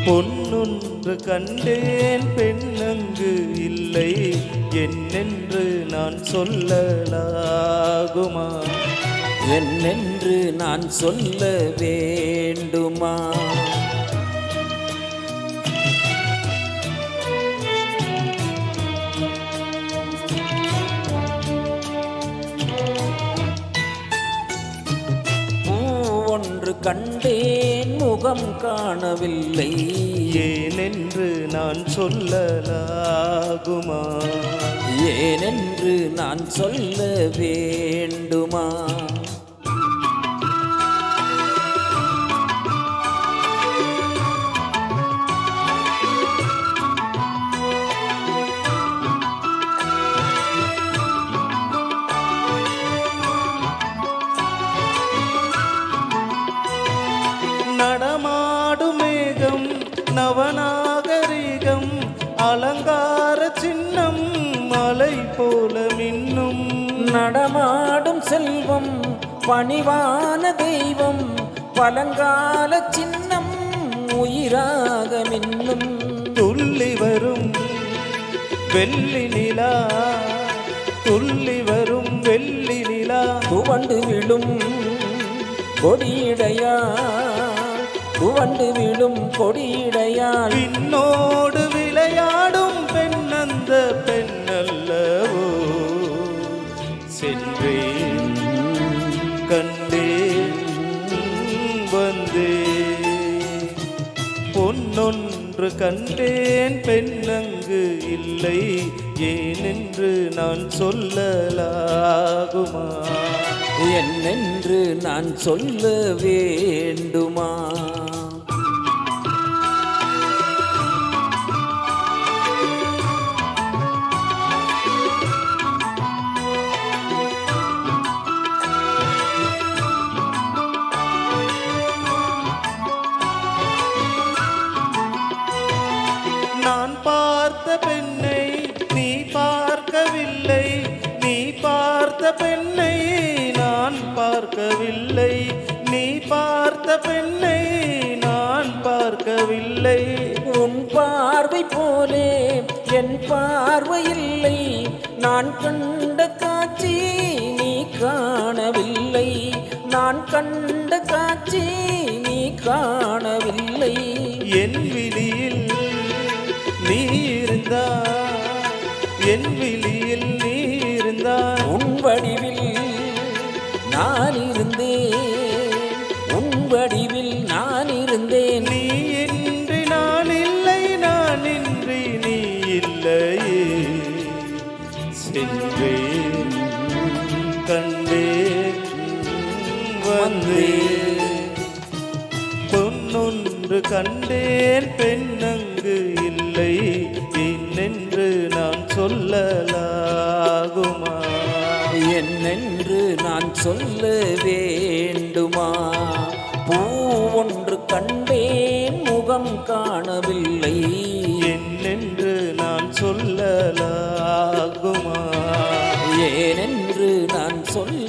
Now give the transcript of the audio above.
பொன்னொன்று கண்டேன் பெண்ணங்கு இல்லை என்னென்று நான் சொல்லலாகுமா? என்னென்று நான் சொல்ல வேண்டுமா? ஒன்று கண்டேன் முகம் காணவில்லை ஏனென்று நான் சொல்லலாகுமா? ஏனென்று நான் சொல்ல வேண்டுமா? நடமாடும் மேகம் நவநாகரிகம் அலங்கார சின்னம் மலை போல மின்னும். நடமாடும் செல்வம் பணிவான தெய்வம் பழங்கால சின்னம் உயிராக மின்னும். துள்ளி வரும் வெள்ளி நிலா துள்ளி வரும் வெள்ளி நிலா துவண்டு விழும் கொடியிடையால் துவண்டு விழும் கொடியிடையால் பின்னோடு விளையாடும் பெண்ணந்த பெண்ணல்லவோ? சென்றேன் கண்டேன் வந்தேன் பொன்னொன்று கண்டேன் பெண்ணங்கு இல்லை ஏனென்று நான் சொல்லலாகுமா? என்னென்று நான் சொல்ல வேண்டுமா? நான் பார்த்த பெண்ணை நீ பார்க்கவில்லை நீ பார்த்த பெண்ணை நான் பார்க்கவில்லை நீ பார்த்த பெண்ணை நான் பார்க்கவில்லை. உன் பார்வை போலே என் பார்வை இல்லை நான் கண்ட காட்சி நீ காணவில்லை நான் கண்ட காட்சி நீ காணவில்லை. என் விழியில் நீ இருந்தாய் என் விழியில் நீ இருந்தாய் உன் வடிவில் நான் இருந்தேன் உன் வடிவில் நான் இருந்தேன். நீ இன்றி நான் இல்லை நான் இன்றி நீ இல்லையே. சென்றேன் கண்டேன் வந்தேன் பொன்னொன்று கண்டேன் பெண்ணங்கு இல்லை என்னென்று நான் சொல்லலாகுமா? என்னென்று நான் சொல்ல வேண்டுமா? பூ ஒன்று கண்டேன் முகம் காணவில்லை என்னென்று நான் சொல்லலாகுமா? ஏனென்று நான் சொல்ல